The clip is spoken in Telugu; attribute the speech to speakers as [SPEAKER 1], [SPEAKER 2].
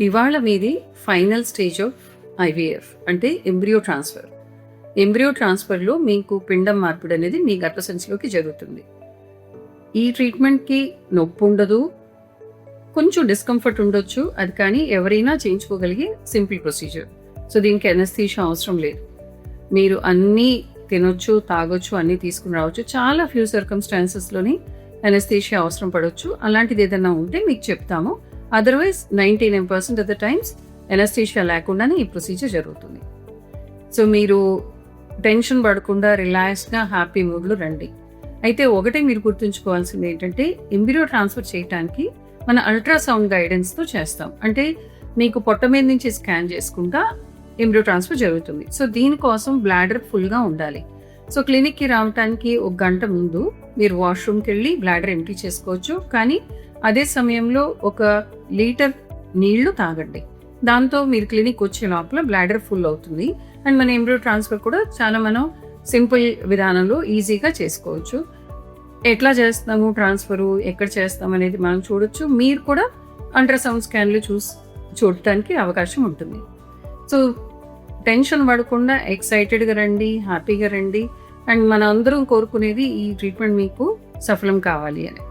[SPEAKER 1] ఇవాళ మీది ఫైనల్ స్టేజ్ ఆఫ్ ఐవీఎఫ్ అంటే ఎంబ్రియో ట్రాన్స్ఫర్. ఎంబ్రియో ట్రాన్స్ఫర్లో మీకు పిండం మార్పిడి అనేది మీ గర్భసంచిలోకి జరుగుతుంది. ఈ ట్రీట్మెంట్కి నొప్పి ఉండదు, కొంచెం డిస్కంఫర్ట్ ఉండొచ్చు, అది కానీ ఎవరైనా చేయించుకోగలిగే సింపుల్ ప్రొసీజర్. సో దీనికి ఎనస్థీషియా అవసరం లేదు. మీరు అన్నీ తినొచ్చు, తాగొచ్చు, అన్నీ తీసుకుని రావచ్చు. చాలా ఫ్యూ సర్కమ్స్టాన్సెస్లోని ఎనస్థీషియా అవసరం పడవచ్చు. అలాంటిది ఏదైనా ఉంటే మీకు చెప్తాము. Otherwise 99% of the times anaesthesia లేకుండానే ఈ ప్రొసీజర్ జరుగుతుంది. సో మీరు టెన్షన్ పడకుండా రిలాక్స్గా హ్యాపీ మూడ్లో రండి. అయితే ఒకటే మీరు గుర్తుంచుకోవాల్సింది ఏంటంటే, ఎంబ్రియో ట్రాన్స్ఫర్ చేయడానికి మన అల్ట్రాసౌండ్ గైడెన్స్తో చేస్తాం. అంటే మీకు పొట్ట మీద నుంచి స్కాన్ చేసుకుంటా ఎంబ్రియో ట్రాన్స్ఫర్ జరుగుతుంది. సో దీనికోసం బ్లాడర్ ఫుల్గా ఉండాలి. సో క్లినిక్కి రావడానికి 1 గంట ముందు మీరు వాష్రూమ్కి వెళ్ళి బ్లాడర్ ఎంటీ చేసుకోవచ్చు. కానీ అదే సమయంలో 1 లీటర్ నీళ్లు తాగండి. దాంతో మీరు క్లినిక్ వచ్చే లోపల బ్లాడర్ ఫుల్ అవుతుంది. అండ్ మన ఎంబ్రియో ట్రాన్స్ఫర్ కూడా చాలా మనం సింపుల్ విధానంలో ఈజీగా చేసుకోవచ్చు. ఎట్లా చేస్తాము ట్రాన్స్ఫరు, ఎక్కడ చేస్తాం అనేది మనం చూడొచ్చు. మీరు కూడా అల్ట్రాసౌండ్ స్కాన్లు చూడటానికి అవకాశం ఉంటుంది. సో టెన్షన్ పడకుండా ఎక్సైటెడ్గా రండి, హ్యాపీగా రండి. అండ్ మన అందరం కోరుకునేది ఈ ట్రీట్మెంట్ మీకు సఫలం కావాలి అని.